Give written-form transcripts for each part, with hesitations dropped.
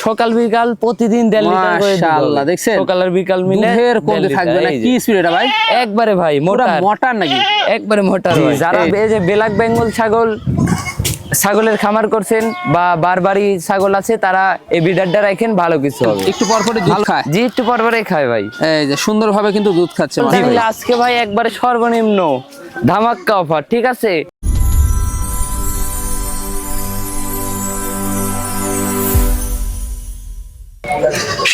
সকাল বিকাল প্রতিদিন 1.5 লিটার করে দুধ। মাশাআল্লাহ, দেখছেন সকাল আর বিকাল মিলে দুধের কমতি থাকবে না। কি স্পিড এটা ভাই? একবারে ভাই মোটা নাকি? একবারে মোটা। যারা এই যে ব্ল্যাক বেঙ্গল ছাগলের খামার করছেন বা বারবারি ছাগল আছে, তারা এই বিডারটা রাখেন, ভালো কিছু হবে। একটু পরপরই দুধ খায়? জি, একটু পরপরই খায় ভাই। এই যে সুন্দরভাবে কিন্তু দুধ খাচ্ছে। আজকে ভাই একবারে সর্বনিম্ন ধামাক্কা অফার, ঠিক আছে?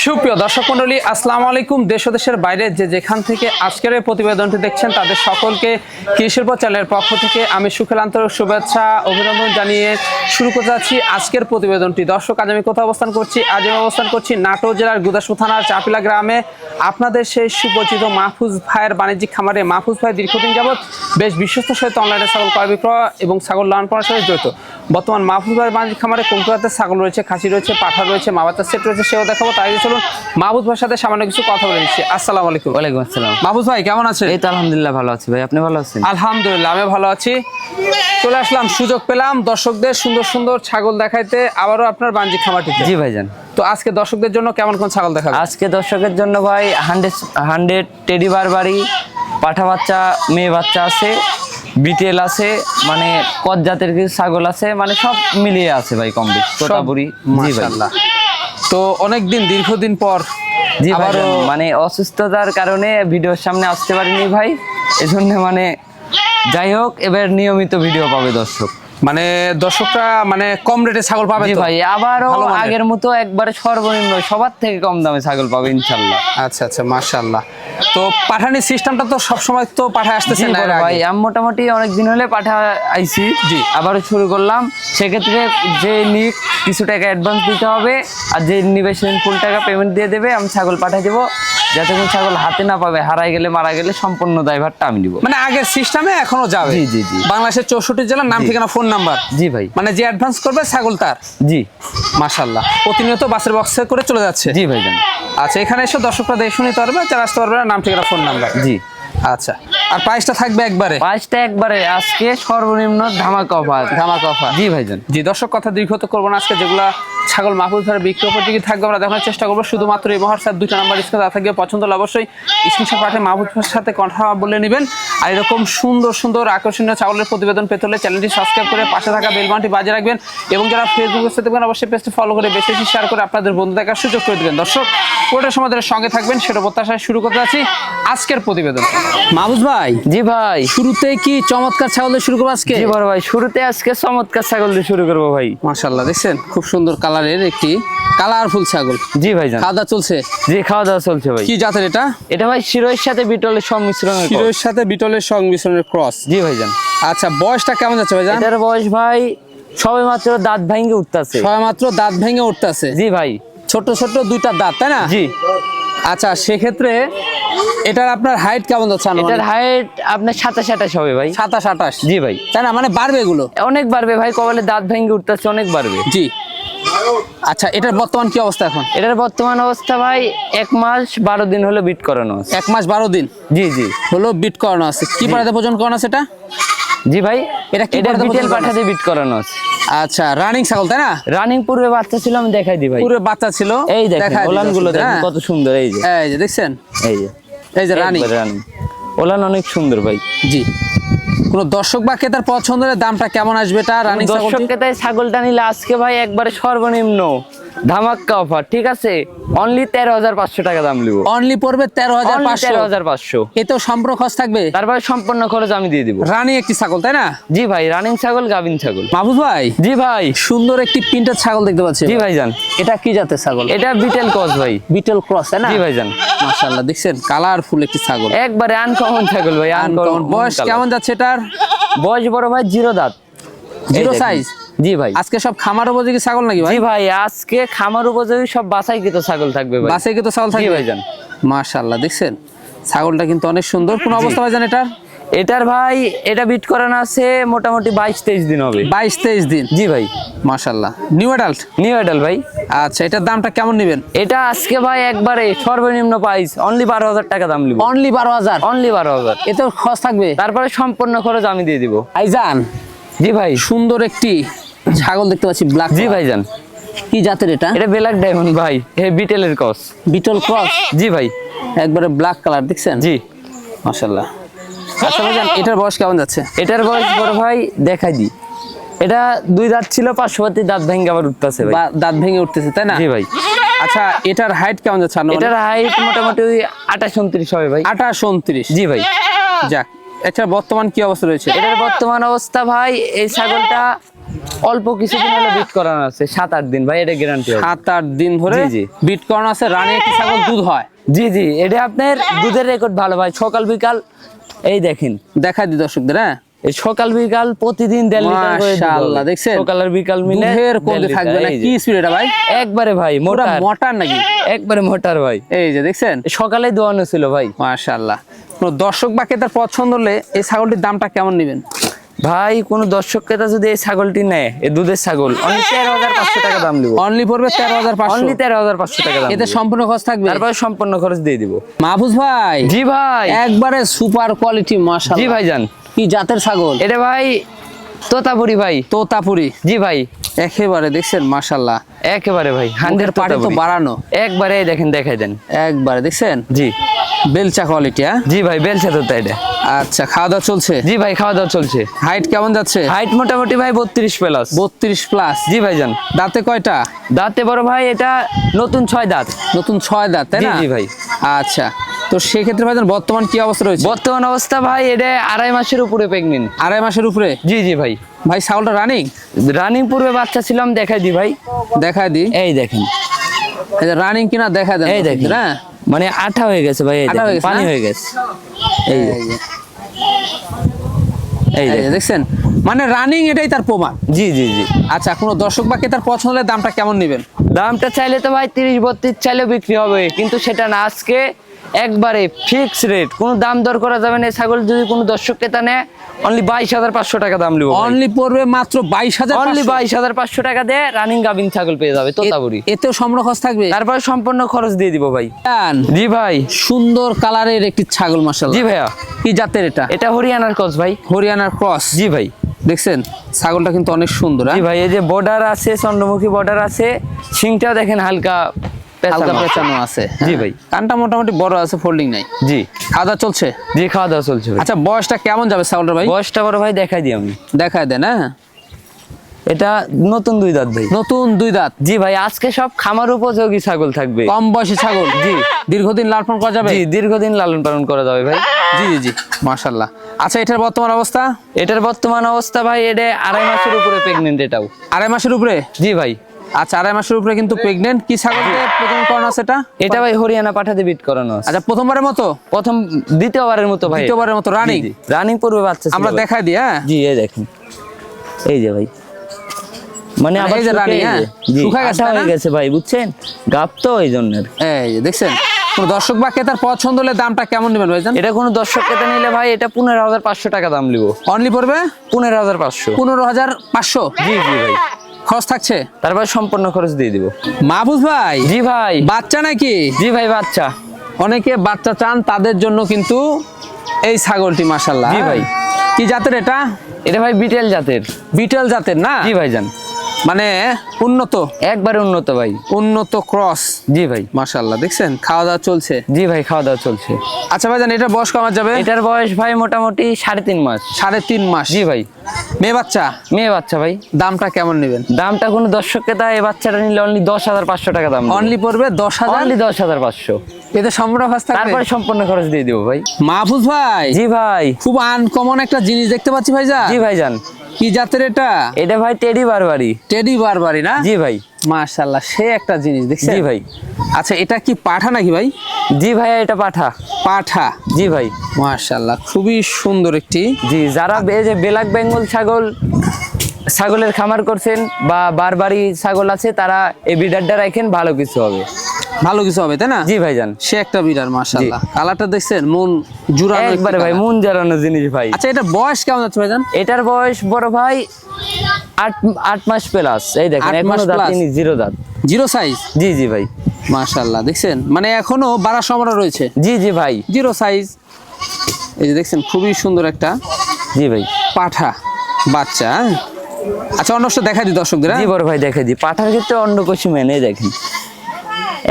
সুপ্রিয় দর্শক মন্ডলী, আসসালামু আলাইকুম। দেশ ও দেশের বাইরে যে যেখান থেকে আজকের এই প্রতিবেদনটি দেখছেন, তাদের সকলকে কৃষিশিল্প চ্যানেলের পক্ষ থেকে আমি সুখের আন্তরিক শুভেচ্ছা অভিনন্দন জানিয়ে শুরু করতে যাচ্ছি আজকের প্রতিবেদনটি। দর্শক, আজ আমি কোথাও অবস্থান করছি? আজ আমি অবস্থান করছি নাটোর জেলার গুদাসপুর থানার চাপিলা গ্রামে। আপনাদের সেই সুপরিচিত মাহফুজ ভাইয়ের বাণিজ্যিক খামারে। মাহফুজ ভাই দীর্ঘদিন যাবৎ বেশ বিশ্বস্ত সহিত অনলাইনে ছাগল ক্রয় বিক্রয় এবং ছাগল লালন পালনের সাথে জড়িত। বর্তমান মাহফুজ ভাইয়ের বাণিজ্যিক খামারে কমকুয়াতে ছাগল রয়েছে, খাসি রয়েছে, পাঠা রয়েছে, মাবাচ্চা সেট রয়েছে, সেও দেখাবো। তাই চলুন মাহফুজ ভাইয়ের সাথে সামান্য কিছু কথা বলে নিচ্ছি। আসসালামু আলাইকুম। ওয়ালাইকুম আসসালাম। মাহফুজ ভাই কেমন আছেন? এই তো আলহামদুলিল্লাহ ভালো আছি ভাই, আপনি ভালো আছেন? আলহামদুলিল্লাহ আমি ভালো আছি। চলে আসলাম, সুযোগ পেলাম দর্শকদের সুন্দর সুন্দর ছাগল দেখাইতে আবারও আপনার বাণিজ্যিক খামারটিতে। জি ভাইজান। তো আজকে দর্শকদের জন্য কেমন কোন ছাগল দেখাবেন? আজকে দর্শকের জন্য ভাই 100 টেডি বারবারি পাঠা বাচ্চা, মেয়ে বাচ্চা আছে, বিটেল আছে, মানে কত জাতের কিছু ছাগল আছে, মানে সব মিলিয়ে আছে ভাই, কম বেশি তোতাপুরি। জি ভাই। তো অনেকদিন দীর্ঘদিন পর জি আবারও মানে অসুস্থতার কারণে ভিডিওর সামনে আসতে পারিনি ভাই, এজন্য মানে যাই হোক, এবার নিয়মিত ভিডিও পাবে দর্শক। মানে দর্শকরা মানে কম রেটে ছাগল পাবে জি ভাই, আবারও আগের মতো একবারে সর্বনিম্ন সবার থেকে কম দামে ছাগল পাবে ইনশাআল্লাহ। আচ্ছা আচ্ছা, মাশাআল্লাহ। তো পাঠানি সিস্টেমটা তো সবসময় তো পাঠায় আসতেছে না ভাই? আমি মোটামুটি অনেকদিন হলে পাঠা আইছি, জি আবারও শুরু করলাম। সেক্ষেত্রে যে নিক কিছু টাকা অ্যাডভান্স দিতে হবে, আর যে নিবে সে ফুল টাকা পেমেন্ট দিয়ে দেবে, আমি ছাগল পাঠিয়ে দেবো। যাতে কোনো ছাগল হাতে না পাবে, হারাই গেলে মারা গেলে সম্পূর্ণ দায়ভারটা আমি নিব। মানে আগের সিস্টেমে এখনো যাবে? জি জি জি। বাংলাদেশের 64 জেলার নাম, ঠিকানা, ফোন নাম্বার। জি ভাই। মানে যে অ্যাডভান্স করবে ছাগল তার? জি। মাশাআল্লাহ, প্রতিনিয়ত বাসের বক্সে করে চলে যাচ্ছে? জি ভাই জান। আচ্ছা, এখানে এসে দর্শকরা দেখে শুনে নিতে পারবে, যারা আসতে পারবে না, নাম, ঠিকানা, ফোন নাম্বার। জি। আচ্ছা, আর প্রাইসটা থাকবে একবারে? প্রাইসটা একবারে আজকে সর্বনিম্ন ধামাকা অফার। ধামাকা অফার? জি ভাইজান। জি দর্শক, কথা দীর্ঘত করবো না। আজকে যেগুলা ছাগল মাহফুজ ভাইয়ের বিক্রি উপযোগী থাকবে আমরা দেখানোর চেষ্টা করবো। শুধুমাত্র এই মহার দুইটা নাম্বার স্ক্রিনে থাকবে, পছন্দ হলে অবশ্যই স্ক্রিনশট পাঠিয়ে মাহফুজ ভাইয়ের সাথে কথা বলে নেবেন। আর এরকম সুন্দর সুন্দর আকর্ষণীয় ছাগলের প্রতিবেদন পেতে হলে চ্যানেলটি সাবস্ক্রাইব করে পাশে থাকা বেল বাটনটি বাজিয়ে রাখবেন, এবং যারা ফেসবুকে দেখবেন অবশ্যই পেজটি ফলো করে বেশি বেশি শেয়ার করে আপনাদের বন্ধু দেখার সুযোগ করে দেবেন। দর্শক, পুরোটা সময় ধরে সঙ্গে থাকবেন, সেটা প্রত্যাশায় শুরু করতে যাচ্ছি আজকের প্রতিবেদন। মাহফুজ ভাই। জি ভাই। শুরুতে কি চমৎকার ছাগল দিয়ে শুরু করবো আজকে? জি বড় ভাই, শুরুতে আজকে চমৎকার ছাগল দিয়ে শুরু করবো ভাই। মাশাআল্লাহ, দেখছেন খুব সুন্দর কালারের একটি কালারফুল ছাগল। জি ভাই জান। খাওয়া দাওয়া চলছে? জি, খাওয়া দাওয়া চলছে ভাই। কি জাতের এটা? এটা ভাই শিরোয়ের সাথে বিটলের সংমিশ্রণ। শিরোয়ের সাথে বিটলের সংমিশ্রণের ক্রস? জি ভাই জান। আচ্ছা, বয়সটা কেমন যাচ্ছে ভাই জান? এটার বয়স ভাই সবে মাত্র দাঁত ভেঙে উঠতেছে। সবে মাত্র দাঁত ভেঙে উঠতেছে? জি ভাই। ছোট ছোট দুইটা দাঁত, তাই না? জি। আচ্ছা, সেক্ষেত্রে এটার আপনার হাইট কেমন যাচ্ছে? এটার হাইট আপনার 27-28 হবে ভাই। 27-28? জি ভাই। তাই না? মানে বাড়বে এগুলো? অনেক বাড়বে ভাই, কবলে দাঁত ভেঙে উঠতেছে, অনেক বাড়বে। জি। আচ্ছা, এটার বর্তমান কি অবস্থা এখন? এটার বর্তমান অবস্থা ভাই 1 মাস 12 দিন হলো বিট করানো আছে। 1 মাস 12 দিন? জি জি। হলো বিট করানো আছে। কি পাঠাতে ভোজন করানো আছে এটা? জি ভাই, এটা কি বিটেল পাঠাতে বিট করানো আছে। আচ্ছা, রানিং ছাগল তাই না? রানিং পূর্বে বাচ্চা ছিল, আমি দেখাই দিই ভাই। পূর্বে বাচ্চা ছিল? এই দেখেন ওলান গুলো দেখেন কত সুন্দর। এই যে এই যে দেখছেন, এই যে রানিং ওলান অনেক সুন্দর ভাই। জি। কোন দর্শক বা ক্রেতার পছন্দের দামটা কেমন আসবে এটা? রানিং দর্শক ক্রেতায় ছাগলটা নিলে আজকে ভাই একবারে সর্বনিম্ন ধামাক্কা অফার, ঠিক আছে? অনলি 13,500 টাকা দাম লিব। অনলি পড়বে 13,500? 13,500। এতেও সম্পূর্ণ খরচ থাকবে? তারপরে সম্পূর্ণ খরচ আমি দিয়ে দিব। রানিং একটি ছাগল তাই না? জি ভাই, রানিং ছাগল, গাভিন ছাগল। মাহফুজ ভাই। জি ভাই। সুন্দর একটি প্রিন্টেড ছাগল দেখতে পাচ্ছি। জি ভাই জান। এটা কি জাতের ছাগল? এটা বিটেল ক্রস ভাই। বিটেল ক্রস তাই না? জি ভাই জান। মাশাআল্লাহ, দেখছেন কালারফুল একটি ছাগল, একবারে আনকমন ছাগল ভাই, আনকমন। বয়স কেমন যাচ্ছে এটার? বয়স বড় ভাই 0 দাঁত, 0 সাইজ? জি ভাই। আজকে সব খামার উপযোগী ছাগল নাকি ভাই? জি ভাই, আজকে খামার উপযোগী সব বাছাইকৃত ছাগল থাকবে ভাই। বাছাইকৃত ছাগল থাকবে? জি ভাই জান। মাশাআল্লাহ, দেখছেন ছাগলটা কিন্তু অনেক সুন্দর। কোন অবস্থা ভাই জান এটার? এটার ভাই এটা বিট করানো আছে মোটামুটি 22-23 দিন হবে। 22-23 দিন? জি ভাই। মাশাআল্লাহ, নিউ অ্যাডাল্ট? নিউ অ্যাডাল্ট ভাই। আচ্ছা, এটার দামটা কেমন নেবেন? এটা আজকে ভাই একবারে সর্বনিম্ন প্রাইস অনলি 12,000 টাকা দাম লিব। অনলি 12,000? অনলি 12,000। এতেও খরচ থাকবে? তারপরে সম্পূর্ণ খরচ আমি দিয়ে দিব। ভাইজান। জি ভাই। সুন্দর একটি ছাগল দেখতে পাচ্ছি, ব্ল্যাক। জি ভাই জান। কি জাতের এটা? এটা ব্ল্যাক ডায়মন্ড ভাই, বিটেলের ক্রস। বিটল ক্রস? জি ভাই। একবারে ব্ল্যাক কালার দেখছেন? জি মাশাআল্লাহ। আচ্ছা ভাইজান এটার বয়স কেমন যাচ্ছে? এটার বয়স বড় ভাই দেখাই দি, এটা 2 দাঁত ছিল, পার্শ্ববর্তী দাঁত ভেঙে আবার উঠতেছে ভাই। দাঁত ভেঙে উঠতেছে তাই না? জি ভাই। আচ্ছা এটার হাইট কেমন যাচ্ছে? এটার হাইট মোটামুটি 28-29 হবে ভাই। 28-29? জি ভাই। যাক, এটা বর্তমান কি অবস্থা রয়েছে? এটার বর্তমান অবস্থা ভাই, এই ছাগলটা অল্প কিছুদিন হলো বিট করানো আছে, 7-8 দিন ভাই, এটা গ্যারান্টি হবে। 7-8 দিন ধরে জি, জি। বিট করানো আছে। রানী একটি ছাগল, দুধ হয়? জি জি, এটা আপনার দুধের রেকর্ড ভালো ভাই, সকাল বিকাল এই দেখেন, দেখা দি দর্শকদের। হ্যাঁ, এই সকাল বিকাল প্রতিদিন 1.5 লিটার করে দুধ মাশাআল্লাহ, হবে। দেখছেন? সকাল আর বিকাল মিলে দুধের কমতে 1.5 থাকবে না। লিটার, এই কি যে। স্পিড এটা ভাই? একবারে ভাই পুরো মোটা, মোটার নাকি? একবারে মোটার ভাই। এই যে দেখছেন, সকালে দোয়ানো ছিল ভাই। মাশাআল্লাহ। কোন দর্শক বা ক্রেতার পছন্দ হলে এই ছাগলটির দামটা কেমন নেবেন? ভাই কোন দর্শক ক্রেতা যদি এই ছাগলটি নেয়, এই দুধের ছাগল, অনলি 13,500 টাকা দাম দিব। অনলি পড়বে 13,500? অনলি 13,500 টাকা দাম এতে দিব। সম্পূর্ণ খরচ থাকবে? তারপরে সম্পূর্ণ খরচ দিয়ে দিব। মাহফুজ ভাই? জি ভাই। একবারে সুপার কোয়ালিটি, মাশাআল্লাহ। জি ভাইজান। কি জাতের ছাগল এটা ভাই তোতাপুরি ভাই। তোতাপুরি? জি ভাই। একেবারে দেখছেন মাশাআল্লাহ, একেবারে ভাই 100 পাড়ে তো বাড়ানো একবারে, দেখেন দেখাই দেন। একবারে দেখছেন? জি বেলচা কোয়ালিটি। হ্যাঁ জি ভাই, বেলছে তো এটা। আচ্ছা, খাওয়া দাওয়া চলছে? জি ভাই, খাওয়া দাওয়া চলছে। হাইট কেমন যাচ্ছে? হাইট মোটামুটি ভাই 32 প্লাস। 32 প্লাস? জি ভাইজান। দাঁতে কয়টা? দাঁতে বড় ভাই এটা নতুন 6 দাঁত। নতুন 6 দাঁত তাই জি না? জি ভাই। আচ্ছা, তো সেক্ষেত্রে ভাইজান বর্তমান কি অবস্থা রয়েছে? বর্তমান অবস্থা ভাই, এটা 2.5 মাসের উপরে প্রেগনেন্ট। 2.5 মাসের উপরে? জি জি ভাই। ভাই ছাগলটা রানিং? রানিং পূর্বে বাচ্চা ছিলাম, দেখাই দি ভাই। দেখায় দি। এই দেখেন, এই যে রানিং কিনা দেখায় দেন। এই দেখেন, হ্যাঁ, মানে আঠা হয়ে গেছে ভাই, এই আঠা হয়ে দেখেন, গেছে পানি না? হয়ে গেছে। এই যে, এই এই যে দেখেন। দেখছেন, মানে রানিং, এটাই তার প্রমাণ। জি জি জি। আচ্ছা, কোনো দর্শক বা ক্রেতার পছন্দ হলে দামটা কেমন নেবেন? দামটা চাইলে তো ভাই 30-32 চাইলেও বিক্রি হবে, কিন্তু সেটা না, আজকে একবারে ফিক্স রেট, কোনো দাম দর করা যাবে না। এই ছাগল যদি কোনো দর্শক ক্রেতা নেয়, অনলি 22,500 টাকা দাম লিব। অনলি পড়বে মাত্র 22,000? অনলি 22,500 টাকা দিয়ে রানিং গাভিন ছাগল পেয়ে যাবে তোতাপুরি। এতেও সম্পূর্ণ খরচ থাকবে? তারপরে সম্পূর্ণ খরচ দিয়ে দিব ভাই। জি ভাই। সুন্দর কালারের একটি ছাগল, মাশাআল্লাহ। জি ভাইয়া। কি জাতের এটা? এটা হরিয়ানার ক্রস ভাই। হরিয়ানার ক্রস? জি ভাই। দেখছেন ছাগলটা কিন্তু অনেক সুন্দর। জি ভাই, এই যে বর্ডার আছে, চন্দ্রমুখী বর্ডার আছে, শিংটাও দেখেন হালকা হালকা পেঁচানো। পেঁচানো আছে। জি ভাই। কানটা মোটামুটি বড় আছে, ফোল্ডিং নাই। জি। খাওয়া দাওয়া চলছে? জি, খাওয়া দাওয়া চলছে ভাই। আচ্ছা, বয়সটা কেমন যাবে ছাগলটা ভাই? বয়সটা বড় ভাই দেখাই দিই আমি। দেখায় দেন। হ্যাঁ, এটা নতুন 2 দাঁত ভাই। নতুন 2 দাঁত? জি ভাই, আজকে সব খামার উপযোগী ছাগল থাকবে। কম বয়সী ছাগল? জি। দীর্ঘদিন লালন পালন করা যাবে? জি, দীর্ঘদিন লালন পালন করা যাবে ভাই। জি জি জি, মাশাআল্লাহ। আচ্ছা, এটার বর্তমান অবস্থা? এটার বর্তমান অবস্থা ভাই, এটা 2.5 মাসের উপরে প্রেগনেন্ট এটাও। 2.5 মাসের উপরে? জি ভাই। আচ্ছা, 2.5 মাসের উপরে কিন্তু প্রেগনেন্ট। কি ছাগলকে প্রথম করানো আছে এটা? এটা ভাই হরিয়ানা পাঠাতে বিট করানো আছে। আচ্ছা, প্রথমবারের মতো? দ্বিতীয়বারের মতো ভাই। দ্বিতীয়বারের মতো রানিং? রানিং পূর্বে বাচ্চা ছিল আমরা ভাই। দেখাই দিই। হ্যাঁ, জি, এই দেখেন, এই যে ভাই, মানে আবার এই যে রানী, হ্যাঁ, শুকায় গেছে আঠা না? হয়ে গেছে ভাই, বুঝছেন, গাপ তো এই জন্য। এই যে দেখছেন, কোন দর্শক বা ক্রেতার পছন্দ হলে দামটা কেমন নেবেন ভাইজান? এটা কোনো দর্শক ক্রেতা নিলে ভাই, এটা 15,500 টাকা দাম লিব। অনলি পড়বে 15,500। 15,500? জি জি ভাই। খরচ থাকছে? তারপর সম্পূর্ণ খরচ দিয়ে দিব। মাহফুজ ভাই? জি ভাই। বাচ্চা নাকি? জি ভাই, বাচ্চা। অনেকে বাচ্চা চান, তাদের জন্য কিন্তু এই ছাগলটি, মাশাআল্লাহ। জি ভাই। কি জাতের এটা? এটা ভাই বিটেল জাতের। বিটল জাতের না? জি ভাইজান। মানে উন্নত? একবারে উন্নত ভাই। উন্নত ক্রস? জি ভাই। মাশাআল্লাহ, দেখছেন খাওয়া দাওয়া চলছে? জি ভাই, খাওয়া দাওয়া চলছে। আচ্ছা ভাইজান, এটা বয়স কেমন যাবে? এটার বয়স ভাই মোটামুটি 3.5 মাস। 3.5 মাস? জি ভাই। মেয়ে বাচ্চা? মেয়ে বাচ্চা ভাই। দামটা কেমন নেবেন? দামটা কোনো দর্শক ক্রেতা এই বাচ্চাটা নিলে অনলি 10,500 টাকা দাম। অনলি পড়বে 10,000? অনলি 10,500। এতে সম্পূর্ণ খরচ থাকবে? তারপরে সম্পূর্ণ খরচ দিয়ে দিব ভাই। মাহফুজ ভাই? জি ভাই। খুব আনকমন একটা জিনিস দেখতে পাচ্ছি ভাইজান। জি ভাইজান। কি জাতের এটা? এটা ভাই টেডি বারবারি। টেডি বারবারি না? জি ভাই। মাশাআল্লাহ, সে একটা জিনিস দেখছেন? জি ভাই। আচ্ছা, এটা কি পাঠা নাকি ভাই? জি ভাই, এটা পাঠা। পাঠা? জি ভাই। মাশাআল্লাহ, খুবই সুন্দর একটি। জি, যারা এই যে ব্ল্যাক বেঙ্গল ছাগলের খামার করছেন বা বারবারি ছাগল আছে, তারা এই বিডারটা রাখেন, ভালো কিছু হবে। ভালো কিছু হবে তাই না? জি ভাইজান। সে একটা বিড়ার, মাশাআল্লাহ। কালারটা দেখছেন, মন জুড়ানো একবারে ভাই, মন জড়ানো জিনিস ভাই। আচ্ছা, এটা বয়স কেমন যাচ্ছে ভাইজান? এটার বয়স বড় ভাই 8 মাস প্লাস। এই দেখেন, 8 মাস এখনো দাঁত plus? নেই, 0 দাঁত। Zero size? জি জি ভাই। মাশাআল্লাহ, দেখছেন মানে এখনো বাড়ার সম্ভাবনা রয়েছে। জি জি ভাই। Zero size. এই যে দেখছেন, খুবই সুন্দর একটা জি ভাই। পাঠা বাচ্চা। হ্যাঁ? আচ্ছা অন্য দেখা দিই দর্শকদের। জি বড় ভাই দেখে দি, পাঠার ক্ষেত্রে অন্য কিছু মেনে দেখেন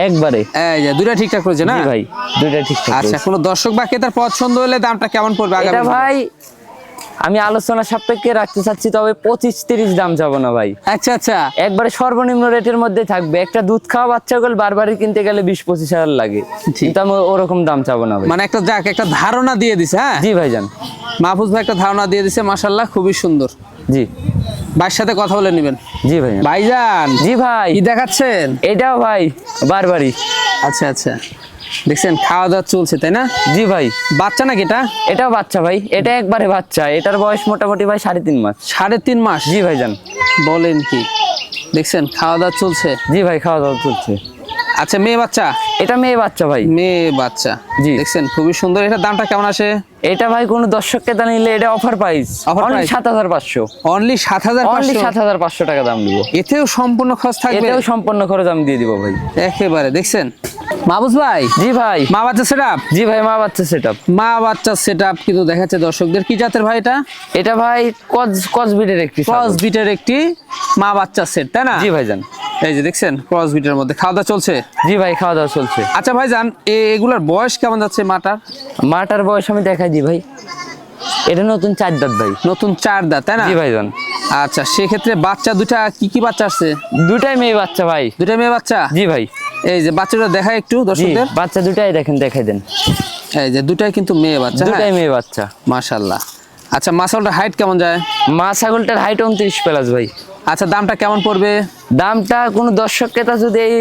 একবারে। এই যে দুইটা ঠিকঠাক করেছে না জি ভাই দুইটা ঠিকঠাক আচ্ছা রয়েছে। কোনো দর্শক বা ক্রেতার পছন্দ হলে দামটা কেমন পড়বে এটা আগামী? ভাই আমি আলোচনা সাপেক্ষে রাখতে চাচ্ছি, তবে 25-30 দাম যাবো না ভাই, আচ্ছা আচ্ছা একবারে সর্বনিম্ন রেটের মধ্যে থাকবে। একটা দুধ খাওয়া বাচ্চাগুলো বারবারই কিনতে গেলে 20-25 হাজার লাগে, কিন্তু আমি ওরকম দাম চাবো না ভাই। মানে একটা যাক একটা ধারণা দিয়ে দিছে। হ্যাঁ জি ভাইজান। মাহফুজ ভাই একটা ধারণা দিয়ে দিছে, মাশাআল্লাহ খুবই সুন্দর। জি ভাইয়ের সাথে কথা বলে নেবেন। জি ভাই। ভাইজান জি ভাই কি দেখাচ্ছেন? এটাও ভাই বারবারই। আচ্ছা আচ্ছা দেখছেন খাওয়া দাওয়া চলছে তাই না? জি ভাই। বাচ্চা নাকি এটা? এটাও বাচ্চা ভাই, এটা একবারে বাচ্চা, এটার বয়স মোটামুটি ভাই 3.5 মাস। 3.5 মাস? জি ভাইজান। বলেন কি, দেখছেন খাওয়া দাওয়া চলছে? জি ভাই খাওয়া দাওয়া চলছে। আচ্ছা মেয়ে বাচ্চা? এটা মেয়ে বাচ্চা ভাই। মেয়ে বাচ্চা জি। দেখছেন খুবই সুন্দর। এটার দামটা কেমন আসে? এটা ভাই কোনো দর্শক ক্রেতা নিলে এটা offer price, Offer only price? 7,500। Only 7,500? Only 7,500 টাকা দাম দিব। এতেও সম্পূর্ণ খরচ থাকবে? এটাও সম্পূর্ণ খরচ আমি দিয়ে দিব ভাই। একেবারে দেখছেন মাহফুজ ভাই। জি ভাই। মা বাচ্চা সেটআপ? জি ভাই মা বাচ্চা সেটআপ। মা বাচ্চা সেটআপ কিন্তু দেখাচ্ছে দর্শকদের। কি জাতের ভাই এটা? এটা ভাই ক্রস ব্রিডের একটি ক্রস ছাগল। বিটের একটি মা বাচ্চা সেট তাই না? জি ভাইজান। এই যে দেখছেন ক্রস বিটের মধ্যে খাওয়া দাওয়া চলছে? জি ভাই খাওয়া দাওয়া চলছে। আচ্ছা ভাইজান এগুলার বয়স কেমন যাচ্ছে মাটার? মাটার বয়স আমি দেখাই দিই ভাই, এটা নতুন 4 দাঁত ভাই। নতুন 4 দাঁত তাই না? জি ভাইজান। আচ্ছা সেক্ষেত্রে বাচ্চা দুটা কি কি বাচ্চা আসছে? দুটাই মেয়ে বাচ্চা ভাই। দুটা মেয়ে বাচ্চা? জি ভাই। এই যে বাচ্চাটা দেখায় একটু জি দর্শকদের। বাচ্চা দুটাই দেখেন, দেখাই দেন। এই যে দুটাই কিন্তু মেয়ে বাচ্চা। দুটাই মেয়ে বাচ্চা। মাশাআল্লাহ। আচ্ছা মাসালটার হাইট কেমন যায়? মা ছাগলটার হাইট 29 প্লাস ভাই। আচ্ছা দামটা কেমন পড়বে? দামটা কোনো দর্শক ক্রেতা যদি এই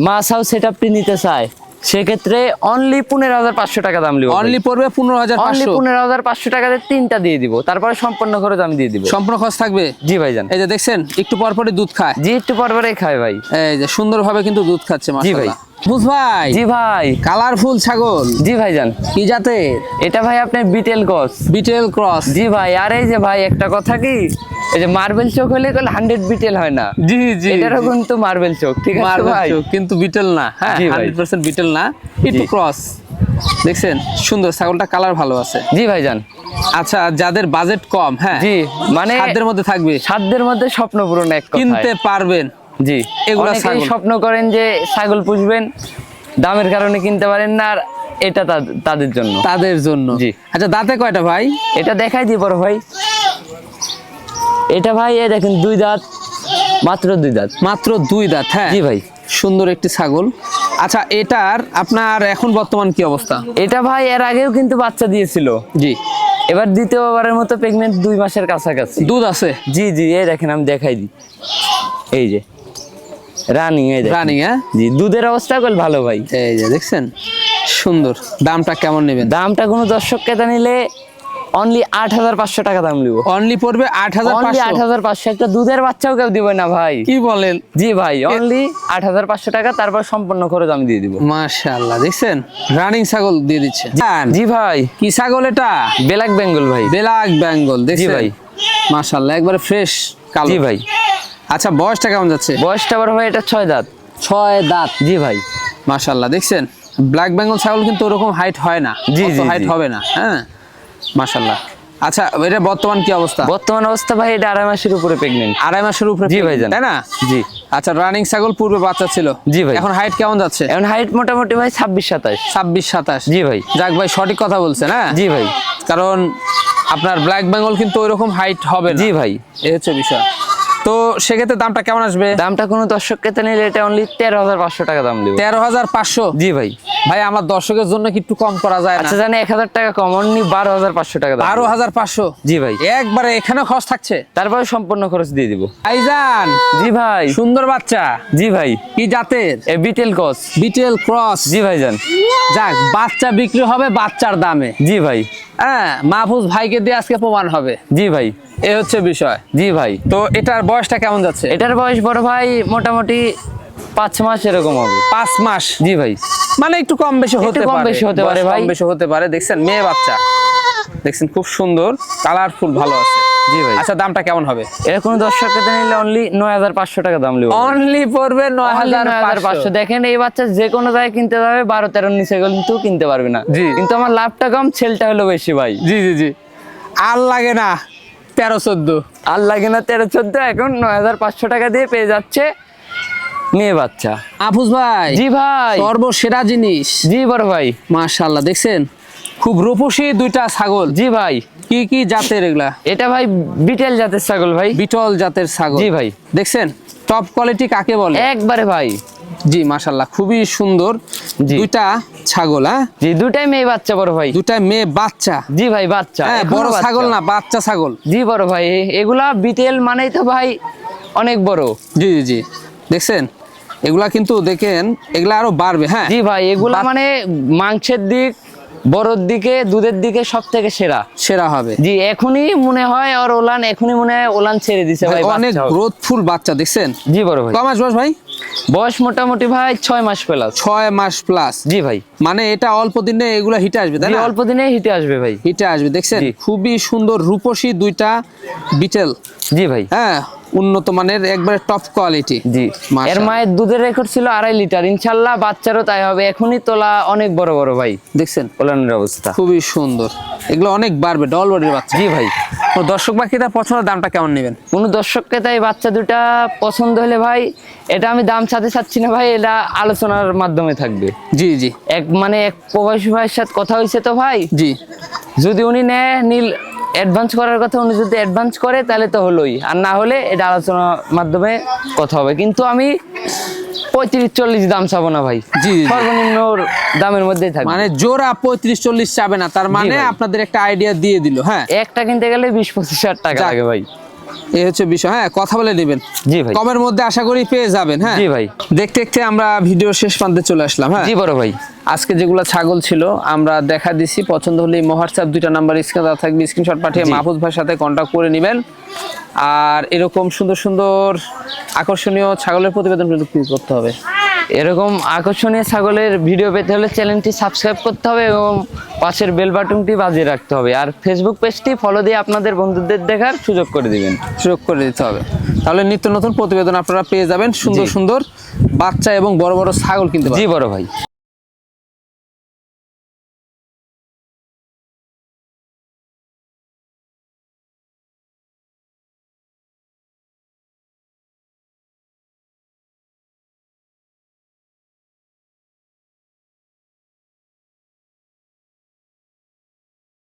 মাছাও সেটআপটি নিতে চায় সেক্ষেত্রে অনলি 15,500 টাকা দাম লিব। অনলি পড়বে অনলি 15,500? 15,500 টাকাতে 3টা দিয়ে দিব, তারপরে সম্পূর্ণ খরচ আমি দিয়ে দিব। সম্পূর্ণ খরচ থাকবে? জি ভাইজান। এই যে দেখছেন একটু পর পরই দুধ খায়। জি একটু পরপরে খায় ভাই। এই যে সুন্দরভাবে কিন্তু দুধ খাচ্ছে মাশাআল্লাহ। বুঝ ভাই। জি ভাই। কালারফুল ছাগল। জি ভাইজান। কি জাতের? এটা ভাই আপনার বিটেল ক্রস। বিটেল ক্রস? জি ভাই। আর এই যে ভাই একটা কথা কি, এই যে মার্বেল চোখ হলে 100 বিটেল হয় না। জি জি এটারও কিন্তু মার্বেল চোখ, ঠিক আছে মার্বেল ভাই? চোখ, কিন্তু বিটেল না। হ্যাঁ জি ভাই। 100% বিটেল না, একটু জি। ক্রস। দেখছেন সুন্দর ছাগলটা, কালার ভালো আছে। জি ভাইজান। আচ্ছা যাদের বাজেট কম, হ্যাঁ জি মানে সাধ্যের মধ্যে থাকবে, সাধ্যের মধ্যে স্বপ্ন পূরণ এক কথায়। কিনতে পারবেন। জি এগুলা অনেকেই ছাগল। স্বপ্ন করেন যে ছাগল পুষবেন, দামের কারণে কিনতে পারেন না, আর এটা তাদের জন্য। তাদের জন্য। জি। আচ্ছা দাঁতে কয়টা ভাই? এটা দেখাই দিই বড় ভাই। এটা ভাই এই দেখেন 2 দাঁত, মাত্র 2 দাঁত। মাত্র 2 দাঁত? হ্যাঁ জি ভাই। সুন্দর একটি ছাগল। আচ্ছা এটার আপনার এখন বর্তমান কি অবস্থা? এটা ভাই এর আগেও কিন্তু বাচ্চা দিয়েছিল, জি। এবার দ্বিতীয়বারের মতো প্রেগনেন্ট 2 মাসের কাছাকাছি। দুধ আছে? জি জি এই দেখেন আমি দেখাই দিই, এই যে রানিং, এই দেখেন। রানিং? হ্যাঁ জি দুধের অবস্থা ভালো ভাই। এই যে দেখছেন সুন্দর। দামটা কেমন নেবেন? দামটা কোনো দর্শক ক্রেতা নিলে অনলি 8,500 টাকা দাম নিব। অনলি পড়বে অনলি 8,500? 8,500। একটা দুধের বাচ্চাও কেউ দিবে না ভাই। কি বলেন? জি ভাই অনলি 8,500 টাকা, তারপর সম্পূর্ণ খরচ আমি দিয়ে দিব। মাশাআল্লাহ দেখছেন রানিং ছাগল দিয়ে দিচ্ছে। জি ভাই। কি ছাগল এটা? ব্ল্যাক বেঙ্গল ভাই। ব্ল্যাক বেঙ্গল দেখছেন? ভাই। মাশাআল্লাহ একবারে ফ্রেশ কালো। জি ভাই। আচ্ছা বয়সটা কেমন যাচ্ছে? বয়সটা বড় ভাই এটা 6 দাঁত। 6 দাঁত? জি ভাই। মাশাআল্লাহ দেখছেন ব্ল্যাক বেঙ্গল ছাগল কিন্তু ওরকম হাইট হয় না। জি, অত জি, হাইট জি। হবে না। হ্যাঁ মাশাআল্লাহ। আচ্ছা এটা বর্তমান কি অবস্থা? বর্তমান অবস্থা ভাই এটা 2.5 মাসের উপরে প্রেগনেন্ট। 2.5 মাসের উপরে? জি ভাইজান। তাই না? জি। আচ্ছা রানিং ছাগল, পূর্বে বাচ্চা ছিল? জি ভাই। এখন হাইট কেমন যাচ্ছে? এখন হাইট মোটামুটি ভাই 26-27। 26-27? জি ভাই। যাক ভাই সঠিক কথা বলছেন। হ্যাঁ জি ভাই। কারণ আপনার ব্ল্যাক বেঙ্গল কিন্তু ওইরকম হাইট হবে না। জি ভাই। এই হচ্ছে বিষয়। তো সেক্ষেত্রে দামটা কেমন আসবে? দামটা কোনো দর্শক ক্রেতা নিলে এটা অনলি 13,500 টাকা দাম দিব। 13,500? জি ভাই। ভাই আমার দর্শকের জন্য কি একটু কম করা যায় না? আচ্ছা জানি 1,000 টাকা কম, অনলি 12,500 টাকা দাম। 12,500? জি ভাই। একবারে এখানে খরচ থাকছে? তারপরে সম্পূর্ণ খরচ দিয়ে দিব। ভাইজান। জি ভাই। সুন্দর বাচ্চা? জি ভাই। কি জাতের? এ বিটেল ক্রস। বিটেল ক্রস? জি ভাইজান। যাক বাচ্চা বিক্রি হবে বাচ্চার দামে। জি ভাই। হ্যাঁ মাহফুজ ভাইকে দিয়ে আজকে প্রমাণ হবে। জি ভাই। এই হচ্ছে বিষয়। জি ভাই। তো এটার বয়সটা কেমন যাচ্ছে? এটার বয়স বড় ভাই মোটামুটি 5 মাস এরকম হবে। 5 মাস? জি ভাই। মানে একটু কম বেশি হতে একটু কম পারে। বেশি হতে পারে বয়স ভাই। কম বেশি হতে পারে। দেখছেন মেয়ে বাচ্চা, দেখছেন খুব সুন্দর, কালারফুল, ভালো আছে। জি ভাই। আচ্ছা দামটা কেমন হবে? এটা কোনো দর্শক ক্রেতা নিলে অনলি 9,500 টাকা দাম লিব। অনলি পড়বে 9,500? দেখেন এই বাচ্চা যে কোনো জায়গায় কিনতে যাবে 12-13 নিচে কিন্তু কিনতে পারবে না। জি। কিন্তু আমার লাভটা কম, ছেলটা হলো বেশি ভাই। জি জি জি। আর লাগে না, 13-14 আর লাগে না 13-14, এখন 9,500 টাকা দিয়ে পেয়ে যাচ্ছে মেয়ে বাচ্চা। আফুজ ভাই, জি ভাই, সর্বসেরা জিনিস। জি বড় ভাই, মাশাআল্লাহ, দেখছেন খুব রূপসী দুইটা ছাগল। জি ভাই। কি কি জাতের এগুলা? এটা ভাই বিটেল জাতের ছাগল ভাই। বিটল জাতের ছাগল। জি ভাই। দেখছেন টপ কোয়ালিটি কাকে বলে? একবারে ভাই। জি মাশাআল্লাহ, খুবই সুন্দর জি। দুইটা ছাগল। হ্যাঁ, জি, দুটাই মেয়ে বাচ্চা বড় ভাই। দুটা মেয়ে বাচ্চা। জি ভাই, বাচ্চা। হ্যাঁ, এখনো বড় বাচ্চা। ছাগল না, বাচ্চা ছাগল। জি বড় ভাই, এগুলা বিটেল মানেই তো ভাই অনেক বড়। জি জি জি, দেখছেন এগুলা কিন্তু দেখেন এগুলা আরো বাড়বে। হ্যাঁ জি ভাই, এগুলা মানে মাংসের দিক, বড়র দিকে, দুধের দিকে সব থেকে সেরা। সেরা হবে। জি, এখনই মনে হয় ওর ওলান, এখনই মনে হয় ওলান ছেড়ে দিছে ভাই। অনেক বাচ্চা হবে। গ্রোথফুল বাচ্চা, দেখছেন। জি বড় ভাই। ক মাস বয়স ভাই? বয়স মোটামুটি ভাই 6 মাস প্লাস। 6 মাস প্লাস। জি ভাই। মানে এটা অল্প দিনে এগুলা হিটে আসবে, তাই জি, না? অল্প দিনে হিটে আসবে ভাই। হিটে আসবে, দেখছেন জি। খুবই সুন্দর রূপসী দুইটা বিটেল। জি ভাই। হ্যাঁ, উন্নত মানের, একবারে টপ কোয়ালিটি। জি, এর মাশাআল্লাহ। মায়ের দুধের রেকর্ড ছিল 2.5 লিটার। ইনশাল্লাহ বাচ্চারও তাই হবে। এখনই তোলা অনেক বড় বড় ভাই, দেখছেন ওলানের অবস্থা। খুবই সুন্দর। এগুলো অনেক বাড়বে, ডল বডির বাচ্চা। জি ভাই। ও দর্শক বাকি তার পছন্দের দামটা কেমন নেবেন? কোনো দর্শককে তাই বাচ্চা দুটা পছন্দ হলে ভাই, এটা আমি দাম চাতে চাচ্ছি না ভাই, এটা আলোচনার মাধ্যমে থাকবে। জি জি এক প্রবাসী ভাইয়ের সাথে কথা হয়েছে তো ভাই, জি। যদি উনি নেয় নীল অ্যাডভান্স করার কথা, উনি যদি অ্যাডভান্স করে তাহলে তো হলোই, আর না হলে এটা আলোচনার মাধ্যমে কথা হবে। কিন্তু আমি 35-40 দাম চাবো না ভাই। জি, জি। সর্বনিম্ন দামের মধ্যেই থাকবে। মানে জোড়া 35-40 চাবে না, তার মানে ভাই। আপনাদের একটা আইডিয়া দিয়ে দিল। হ্যাঁ, একটা কিনতে গেলে 20-25 হাজার টাকা যাক। লাগে ভাই। এই হচ্ছে বিষয়। হ্যাঁ, কথা বলে নেবেন। জি ভাই। কমের মধ্যে আশা করি পেয়ে যাবেন। হ্যাঁ জি ভাই। দেখতে দেখতে আমরা ভিডিও শেষ প্রান্তে চলে আসলাম। হ্যাঁ, জি বড় ভাই। আজকে যেগুলো ছাগল ছিল আমরা দেখা দিছি, পছন্দ হলে হোয়াটসঅ্যাপ 2টা নাম্বার স্ক্রিনে দেওয়া থাকবে, স্ক্রিনশট পাঠিয়ে জি। মাহফুজ ভাইয়ের সাথে কন্ট্যাক্ট করে নেবেন। আর এরকম সুন্দর সুন্দর আকর্ষণীয় ছাগলের প্রতিবেদন কিন্তু কি করতে হবে? এরকম আকর্ষণীয় ছাগলের ভিডিও পেতে হলে চ্যানেলটি সাবস্ক্রাইব করতে হবে এবং পাশের বেল বাটনটি বাজিয়ে রাখতে হবে। আর ফেসবুক পেজটি ফলো দিয়ে আপনাদের বন্ধুদের দেখার সুযোগ করে দিবেন। সুযোগ করে দিতে হবে, তাহলে নিত্য নতুন প্রতিবেদন আপনারা পেয়ে যাবেন। সুন্দর জি। সুন্দর বাচ্চা এবং বড় বড় ছাগল কিনতে জি পারবেন। বড় ভাই।